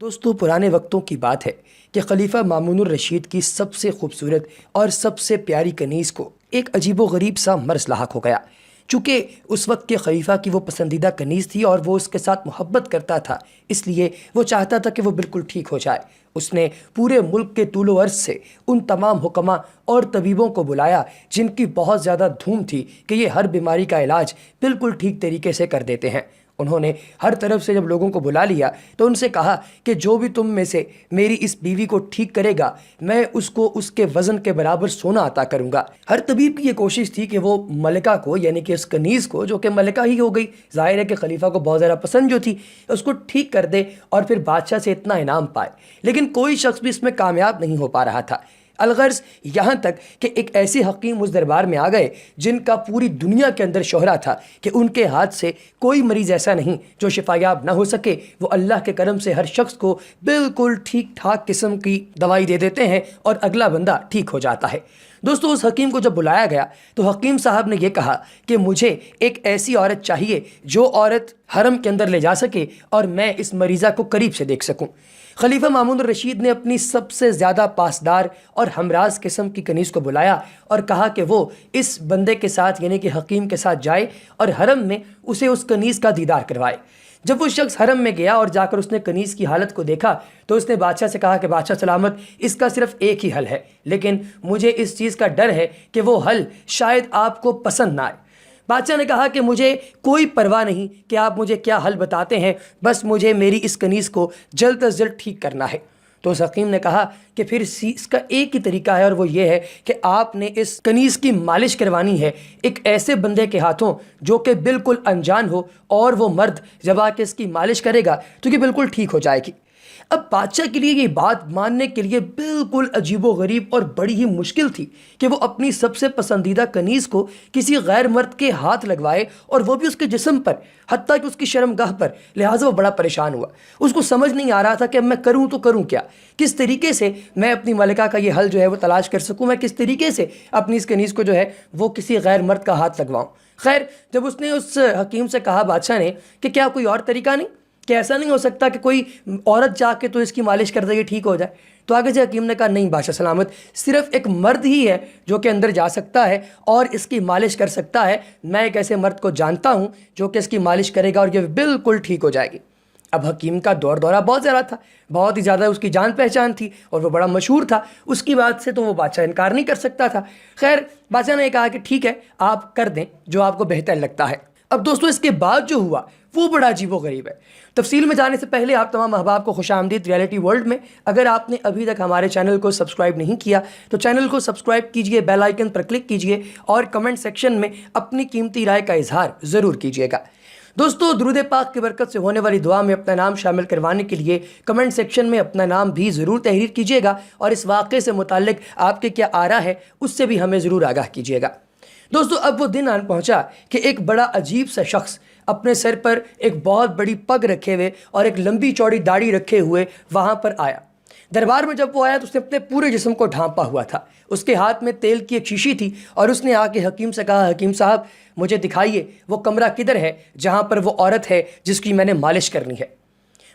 دوستو پرانے وقتوں کی بات ہے کہ خلیفہ مامون الرشید کی سب سے خوبصورت اور سب سے پیاری کنیز کو ایک عجیب و غریب سا مرض لاحق ہو گیا۔ چونکہ اس وقت کے خلیفہ کی وہ پسندیدہ کنیز تھی اور وہ اس کے ساتھ محبت کرتا تھا، اس لیے وہ چاہتا تھا کہ وہ بالکل ٹھیک ہو جائے۔ اس نے پورے ملک کے طول و عرض سے ان تمام حکماء اور طبیبوں کو بلایا جن کی بہت زیادہ دھوم تھی کہ یہ ہر بیماری کا علاج بالکل ٹھیک طریقے سے کر دیتے ہیں۔ انہوں نے ہر طرف سے جب لوگوں کو بلا لیا تو ان سے کہا کہ جو بھی تم میں سے میری اس بیوی کو ٹھیک کرے گا میں اس کو اس کے وزن کے برابر سونا عطا کروں گا۔ ہر طبیب کی یہ کوشش تھی کہ وہ ملکہ کو یعنی کہ اس کنیز کو، جو کہ ملکہ ہی ہو گئی، ظاہر ہے کہ خلیفہ کو بہت زیادہ پسند جو تھی، اس کو ٹھیک کر دے اور پھر بادشاہ سے اتنا انعام پائے، لیکن کوئی شخص بھی اس میں کامیاب نہیں ہو پا رہا تھا۔ الغرض یہاں تک کہ ایک ایسے حکیم اس دربار میں آ گئے جن کا پوری دنیا کے اندر شہرہ تھا کہ ان کے ہاتھ سے کوئی مریض ایسا نہیں جو شفایاب نہ ہو سکے۔ وہ اللہ کے کرم سے ہر شخص کو بالکل ٹھیک ٹھاک قسم کی دوائی دے دیتے ہیں اور اگلا بندہ ٹھیک ہو جاتا ہے۔ دوستو اس حکیم کو جب بلایا گیا تو حکیم صاحب نے یہ کہا کہ مجھے ایک ایسی عورت چاہیے جو عورت حرم کے اندر لے جا سکے اور میں اس مریضہ کو قریب سے دیکھ سکوں۔ خلیفہ مامون الرشید نے اپنی سب سے زیادہ پاسدار اور ہمراز قسم کی کنیز کو بلایا اور کہا کہ وہ اس بندے کے ساتھ یعنی کہ حکیم کے ساتھ جائے اور حرم میں اسے اس کنیز کا دیدار کروائے۔ جب وہ شخص حرم میں گیا اور جا کر اس نے کنیز کی حالت کو دیکھا تو اس نے بادشاہ سے کہا کہ بادشاہ سلامت، اس کا صرف ایک ہی حل ہے، لیکن مجھے اس چیز کا ڈر ہے کہ وہ حل شاید آپ کو پسند نہ آئے۔ بادشاہ نے کہا کہ مجھے کوئی پرواہ نہیں کہ آپ مجھے کیا حل بتاتے ہیں، بس مجھے میری اس کنیز کو جلد از جلد ٹھیک کرنا ہے۔ تو اس حکیم نے کہا کہ پھر اس کا ایک ہی طریقہ ہے اور وہ یہ ہے کہ آپ نے اس کنیز کی مالش کروانی ہے ایک ایسے بندے کے ہاتھوں جو کہ بالکل انجان ہو، اور وہ مرد جب آ کے اس کی مالش کرے گا تو یہ بالکل ٹھیک ہو جائے گی۔ اب بادشاہ کے لیے یہ بات ماننے کے لیے بالکل عجیب و غریب اور بڑی ہی مشکل تھی کہ وہ اپنی سب سے پسندیدہ کنیز کو کسی غیر مرد کے ہاتھ لگوائے اور وہ بھی اس کے جسم پر، حتیٰ کہ اس کی شرمگاہ پر۔ لہٰذا وہ بڑا پریشان ہوا، اس کو سمجھ نہیں آ رہا تھا کہ اب میں کروں تو کروں کیا، کس طریقے سے میں اپنی ملکہ کا یہ حل جو ہے وہ تلاش کر سکوں، میں کس طریقے سے اپنی اس کنیز کو جو ہے وہ کسی غیر مرد کا ہاتھ لگواؤں۔ خیر جب اس نے اس حکیم سے کہا بادشاہ نے کہ کیا کوئی اور طریقہ نہیں، کہ ایسا نہیں ہو سکتا کہ کوئی عورت جا کے تو اس کی مالش کر دے یہ ٹھیک ہو جائے، تو آگے سے حکیم نے کہا نہیں بادشاہ سلامت، صرف ایک مرد ہی ہے جو کہ اندر جا سکتا ہے اور اس کی مالش کر سکتا ہے۔ میں ایک ایسے مرد کو جانتا ہوں جو کہ اس کی مالش کرے گا اور یہ بالکل ٹھیک ہو جائے گی۔ اب حکیم کا دور دورہ بہت زیادہ تھا، بہت ہی زیادہ اس کی جان پہچان تھی اور وہ بڑا مشہور تھا، اس کی بات سے تو وہ بادشاہ انکار نہیں کر سکتا تھا۔ خیر بادشاہ نے کہا کہ ٹھیک ہے آپ کر دیں جو آپ کو بہتر لگتا ہے۔ اب دوستو اس کے بعد جو ہوا وہ بڑا عجیب و غریب ہے۔ تفصیل میں جانے سے پہلے آپ تمام احباب کو خوش آمدید ریئلٹی ورلڈ میں۔ اگر آپ نے ابھی تک ہمارے چینل کو سبسکرائب نہیں کیا تو چینل کو سبسکرائب کیجئے، بیل آئیکن پر کلک کیجئے اور کمنٹ سیکشن میں اپنی قیمتی رائے کا اظہار ضرور کیجئے گا۔ دوستو درود پاک کی برکت سے ہونے والی دعا میں اپنا نام شامل کروانے کے لیے کمنٹ سیکشن میں اپنا نام بھی ضرور تحریر کیجئے گا اور اس واقعے سے متعلق آپ کے کیا آرا ہے اس سے بھی ہمیں ضرور آگاہ کیجئے گا۔ دوستو اب وہ دن آن پہنچا کہ ایک بڑا عجیب سا شخص اپنے سر پر ایک بہت بڑی پگ رکھے ہوئے اور ایک لمبی چوڑی داڑھی رکھے ہوئے وہاں پر آیا۔ دربار میں جب وہ آیا تو اس نے اپنے پورے جسم کو ڈھانپا ہوا تھا، اس کے ہاتھ میں تیل کی ایک شیشی تھی اور اس نے آ کے حکیم سے کہا حکیم صاحب مجھے دکھائیے وہ کمرہ کدھر ہے جہاں پر وہ عورت ہے جس کی میں نے مالش کرنی ہے۔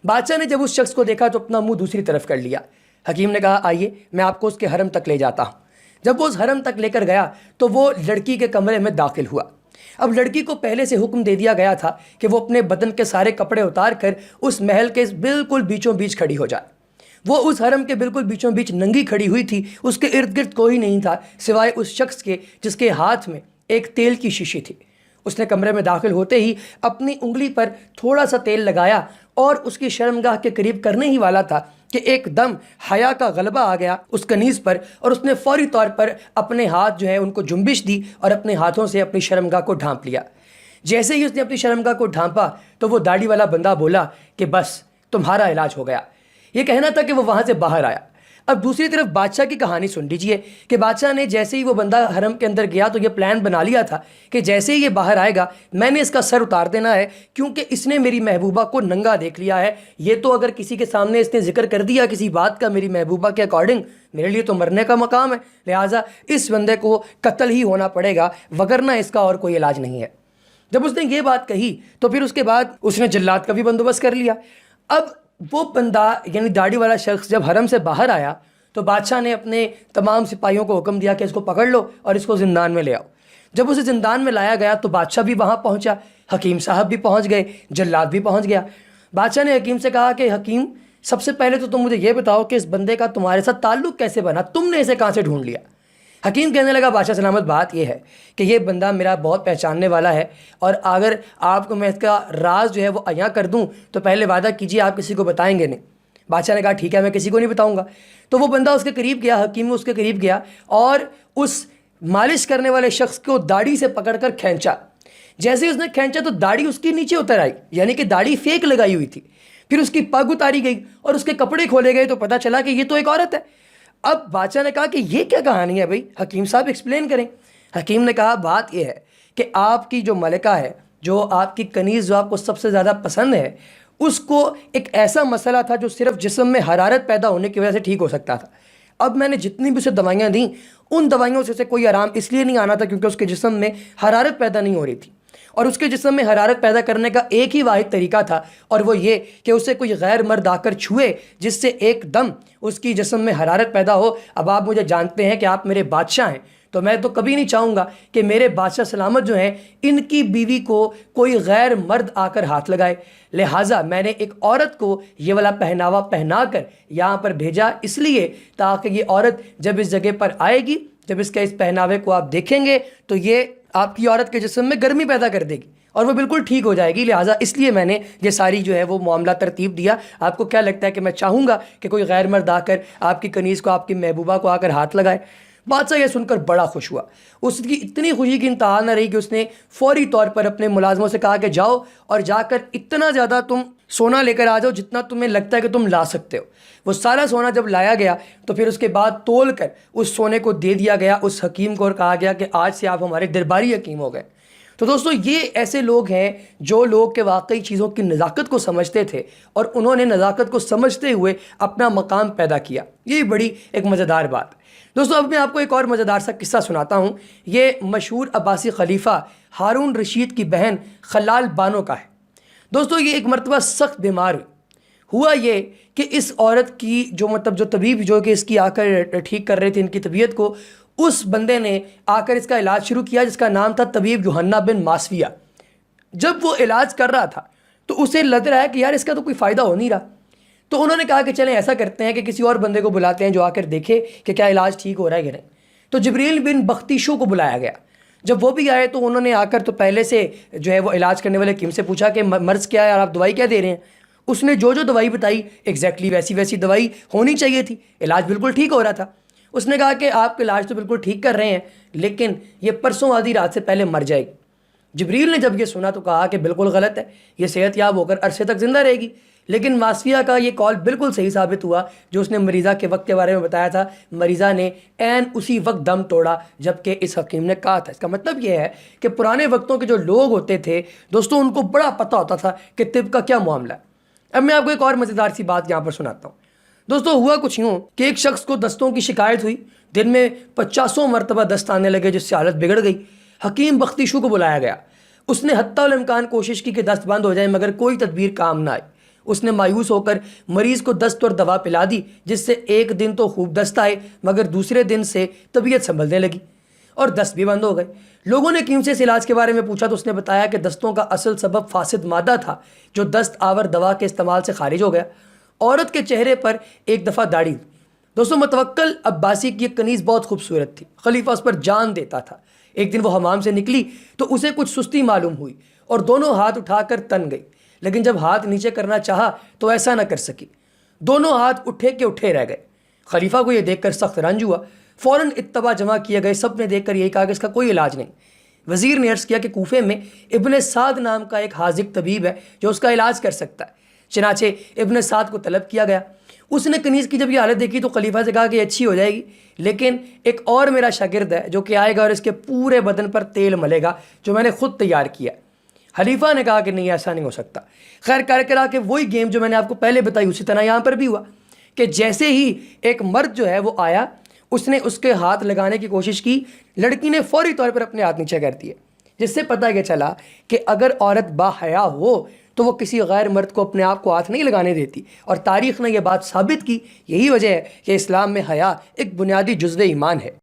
بادشاہ نے جب اس شخص کو دیکھا تو اپنا منہ دوسری طرف کر لیا۔ حکیم نے کہا آئیے میں آپ کو اس کے حرم تک لے جاتا ہوں۔ جب وہ اس حرم تک لے کر گیا تو وہ لڑکی کے کمرے میں داخل ہوا۔ اب لڑکی کو پہلے سے حکم دے دیا گیا تھا کہ وہ اپنے بدن کے سارے کپڑے اتار کر اس محل کے بالکل بیچوں بیچ کھڑی ہو جائے۔ وہ اس حرم کے بالکل بیچوں بیچ ننگی کھڑی ہوئی تھی، اس کے ارد گرد کوئی نہیں تھا سوائے اس شخص کے جس کے ہاتھ میں ایک تیل کی شیشی تھی۔ اس نے کمرے میں داخل ہوتے ہی اپنی انگلی پر تھوڑا سا تیل لگایا اور اس کی شرمگاہ کے قریب کرنے ہی والا تھا کہ ایک دم حیا کا غلبہ آ گیا اس کنیز پر اور اس نے فوری طور پر اپنے ہاتھ جو ہے ان کو جنبش دی اور اپنے ہاتھوں سے اپنی شرمگاہ کو ڈھانپ لیا۔ جیسے ہی اس نے اپنی شرمگاہ کو ڈھانپا تو وہ داڑھی والا بندہ بولا کہ بس تمہارا علاج ہو گیا۔ یہ کہنا تھا کہ وہ وہاں سے باہر آیا۔ اب دوسری طرف بادشاہ کی کہانی سن لیجئے کہ بادشاہ نے جیسے ہی وہ بندہ حرم کے اندر گیا تو یہ پلان بنا لیا تھا کہ جیسے ہی یہ باہر آئے گا میں نے اس کا سر اتار دینا ہے، کیونکہ اس نے میری محبوبہ کو ننگا دیکھ لیا ہے۔ یہ تو اگر کسی کے سامنے اس نے ذکر کر دیا کسی بات کا میری محبوبہ کے اکارڈنگ، میرے لیے تو مرنے کا مقام ہے، لہٰذا اس بندے کو قتل ہی ہونا پڑے گا، وگرنہ اس کا اور کوئی علاج نہیں ہے۔ جب اس نے یہ بات کہی تو پھر اس کے بعد اس نے جلات کا بھی بندوبست کر لیا۔ اب وہ بندہ یعنی داڑھی والا شخص جب حرم سے باہر آیا تو بادشاہ نے اپنے تمام سپاہیوں کو حکم دیا کہ اس کو پکڑ لو اور اس کو زندان میں لے آؤ۔ جب اسے زندان میں لایا گیا تو بادشاہ بھی وہاں پہنچا، حکیم صاحب بھی پہنچ گئے، جلاد بھی پہنچ گیا۔ بادشاہ نے حکیم سے کہا کہ حکیم، سب سے پہلے تو تم مجھے یہ بتاؤ کہ اس بندے کا تمہارے ساتھ تعلق کیسے بنا، تم نے اسے کہاں سے ڈھونڈ لیا؟ حکیم کہنے لگا بادشاہ سلامت، بات یہ ہے کہ یہ بندہ میرا بہت پہچاننے والا ہے، اور اگر آپ کو میں اس کا راز جو ہے وہ عیاں کر دوں تو پہلے وعدہ کیجیے آپ کسی کو بتائیں گے نہیں۔ بادشاہ نے کہا ٹھیک ہے، میں کسی کو نہیں بتاؤں گا۔ تو وہ بندہ اس کے قریب گیا، حکیم اس کے قریب گیا اور اس مالش کرنے والے شخص کو داڑھی سے پکڑ کر کھینچا۔ جیسے ہی اس نے کھینچا تو داڑھی اس کی نیچے اتر آئی، یعنی کہ داڑھی فیک لگائی ہوئی تھی۔ پھر اس کی پگ اتاری گئی اور اس کے کپڑے کھولے گئے تو پتہ چلا کہ یہ تو ایک عورت ہے۔ اب بادشاہ نے کہا کہ یہ کیا کہانی ہے بھائی، حکیم صاحب ایکسپلین کریں۔ حکیم نے کہا بات یہ ہے کہ آپ کی جو ملکہ ہے، جو آپ کی کنیز جو آپ کو سب سے زیادہ پسند ہے، اس کو ایک ایسا مسئلہ تھا جو صرف جسم میں حرارت پیدا ہونے کی وجہ سے ٹھیک ہو سکتا تھا۔ اب میں نے جتنی بھی اسے دوائیاں دیں، ان دوائیوں سے کوئی آرام اس لیے نہیں آنا تھا کیونکہ اس کے جسم میں حرارت پیدا نہیں ہو رہی تھی، اور اس کے جسم میں حرارت پیدا کرنے کا ایک ہی واحد طریقہ تھا، اور وہ یہ کہ اسے کوئی غیر مرد آ کر چھوئے جس سے ایک دم اس کی جسم میں حرارت پیدا ہو۔ اب آپ مجھے جانتے ہیں کہ آپ میرے بادشاہ ہیں، تو میں تو کبھی نہیں چاہوں گا کہ میرے بادشاہ سلامت جو ہیں ان کی بیوی کو کوئی غیر مرد آ کر ہاتھ لگائے، لہٰذا میں نے ایک عورت کو یہ والا پہناوا پہنا کر یہاں پر بھیجا، اس لیے تاکہ یہ عورت جب اس جگہ پر آئے گی، جب اس کے اس پہناوے کو آپ دیکھیں گے تو یہ آپ کی عورت کے جسم میں گرمی پیدا کر دے گی اور وہ بالکل ٹھیک ہو جائے گی۔ لہٰذا اس لیے میں نے یہ ساری جو ہے وہ معاملہ ترتیب دیا۔ آپ کو کیا لگتا ہے کہ میں چاہوں گا کہ کوئی غیر مرد آ کر آپ کی کنیز کو، آپ کی محبوبہ کو آ کر ہاتھ لگائے؟ بادشاہ یہ سن کر بڑا خوش ہوا، اس کی اتنی خوشی کی انتہا نہ رہی کہ اس نے فوری طور پر اپنے ملازموں سے کہا کہ جاؤ اور جا کر اتنا زیادہ تم سونا لے کر آ جاؤ جتنا تمہیں لگتا ہے کہ تم لا سکتے ہو۔ وہ سارا سونا جب لایا گیا تو پھر اس کے بعد تول کر اس سونے کو دے دیا گیا اس حکیم کو، اور کہا گیا کہ آج سے آپ ہمارے درباری حکیم ہو گئے۔ تو دوستو یہ ایسے لوگ ہیں جو لوگ کہ واقعی چیزوں کی نزاکت کو سمجھتے تھے اور انہوں نے نزاکت کو سمجھتے ہوئے اپنا مقام پیدا کیا۔ یہ بڑی ایک مزیدار بات۔ دوستو اب میں آپ کو ایک اور مزیدار سا قصہ سناتا ہوں۔ یہ مشہور عباسی خلیفہ ہارون رشید کی بہن خلال بانو کا ہے۔ دوستو یہ ایک مرتبہ سخت بیمار ہوئی۔ ہوا یہ کہ اس عورت کی جو طبیب جو کہ اس کی آ کر ٹھیک کر رہے تھے ان کی طبیعت کو، اس بندے نے آ کر اس کا علاج شروع کیا جس کا نام تھا طبیب یوحنا بن ماسویہ۔ جب وہ علاج کر رہا تھا تو اسے لگ رہا ہے کہ یار اس کا تو کوئی فائدہ ہو نہیں رہا، تو انہوں نے کہا کہ چلیں ایسا کرتے ہیں کہ کسی اور بندے کو بلاتے ہیں جو آ کر دیکھے کہ کیا علاج ٹھیک ہو رہا ہے کہ نہیں۔ تو جبریل بن بختیشو کو بلایا گیا۔ جب وہ بھی آئے تو انہوں نے آ کر تو پہلے سے جو ہے وہ علاج کرنے والے حکیم سے پوچھا کہ مرض کیا ہے اور آپ دوائی کیا دے رہے ہیں۔ اس نے جو دوائی بتائی ایگزیکٹلی ویسی دوائی ہونی چاہیے تھی، علاج بالکل ٹھیک ہو رہا تھا۔ اس نے کہا کہ آپ کا علاج تو بالکل ٹھیک کر رہے ہیں لیکن یہ پرسوں آدھی رات سے پہلے مر جائے گی۔ جبریل نے جب یہ سنا تو کہا کہ بالکل غلط ہے، یہ صحت یاب ہو کر عرصے تک زندہ رہے گی۔ لیکن ماسویہ کا یہ کال بالکل صحیح ثابت ہوا جو اس نے مریضہ کے وقت کے بارے میں بتایا تھا۔ مریضہ نے عین اسی وقت دم توڑا جبکہ اس حکیم نے کہا تھا۔ اس کا مطلب یہ ہے کہ پرانے وقتوں کے جو لوگ ہوتے تھے دوستوں، ان کو بڑا پتہ ہوتا تھا کہ طب کا کیا معاملہ ہے۔ اب میں آپ کو ایک اور مزیدار سی بات یہاں پر سناتا ہوں۔ دوستو ہوا کچھ یوں کہ ایک شخص کو دستوں کی شکایت ہوئی، دن میں 50 مرتبہ دست آنے لگے جس سے حالت بگڑ گئی۔ حکیم بختیشو کو بلایا گیا۔ اس نے حتی الامکان کوشش کی کہ دست بند ہو جائے مگر کوئی تدبیر کام نہ آئی۔ اس نے مایوس ہو کر مریض کو دست اور دوا پلا دی جس سے ایک دن تو خوب دست آئے مگر دوسرے دن سے طبیعت سنبھلنے لگی اور دست بھی بند ہو گئے۔ لوگوں نے حکیم سے اس علاج کے بارے میں پوچھا تو اس نے بتایا کہ دستوں کا اصل سبب فاسد مادہ تھا جو دست آور دوا کے استعمال سے خارج ہو گیا۔ عورت کے چہرے پر ایک دفعہ داڑھی تھی۔ دوستوں متوکل عباسی کی ایک کنیز بہت خوبصورت تھی، خلیفہ اس پر جان دیتا تھا۔ ایک دن وہ حمام سے نکلی تو اسے کچھ سستی معلوم ہوئی اور دونوں ہاتھ اٹھا کر تن گئی، لیکن جب ہاتھ نیچے کرنا چاہا تو ایسا نہ کر سکی، دونوں ہاتھ اٹھے کے اٹھے رہ گئے۔ خلیفہ کو یہ دیکھ کر سخت رنج ہوا، فوراً اتباع جمع کیے گئے، سب نے دیکھ کر یہی کہا کہ اس کا کوئی علاج نہیں۔ وزیر نے عرض کیا کہ کوفے میں ابن سعد نام کا ایک حاذق طبیب ہے جو اس کا علاج کر سکتا ہے۔ چنانچہ ابن سعد کو طلب کیا گیا۔ اس نے کنیز کی جب یہ حالت دیکھی تو خلیفہ سے کہا کہ یہ اچھی ہو جائے گی، لیکن ایک اور میرا شاگرد ہے جو کہ آئے گا اور اس کے پورے بدن پر تیل ملے گا جو میں نے خود تیار کیا۔ خلیفہ نے کہا کہ نہیں، ایسا نہیں ہو سکتا۔ خیر کرا کہ وہی گیم جو میں نے آپ کو پہلے بتائی اسی طرح یہاں پر بھی ہوا کہ جیسے ہی ایک مرد جو ہے وہ آیا، اس نے اس کے ہاتھ لگانے کی کوشش کی، لڑکی نے فوری طور پر اپنے ہاتھ نیچے کر دیے، جس سے پتہ یہ چلا کہ اگر عورت با حیا ہو تو وہ کسی غیر مرد کو اپنے آپ کو ہاتھ نہیں لگانے دیتی، اور تاریخ نے یہ بات ثابت کی۔ یہی وجہ ہے کہ اسلام میں حیا ایک بنیادی جزو ایمان ہے۔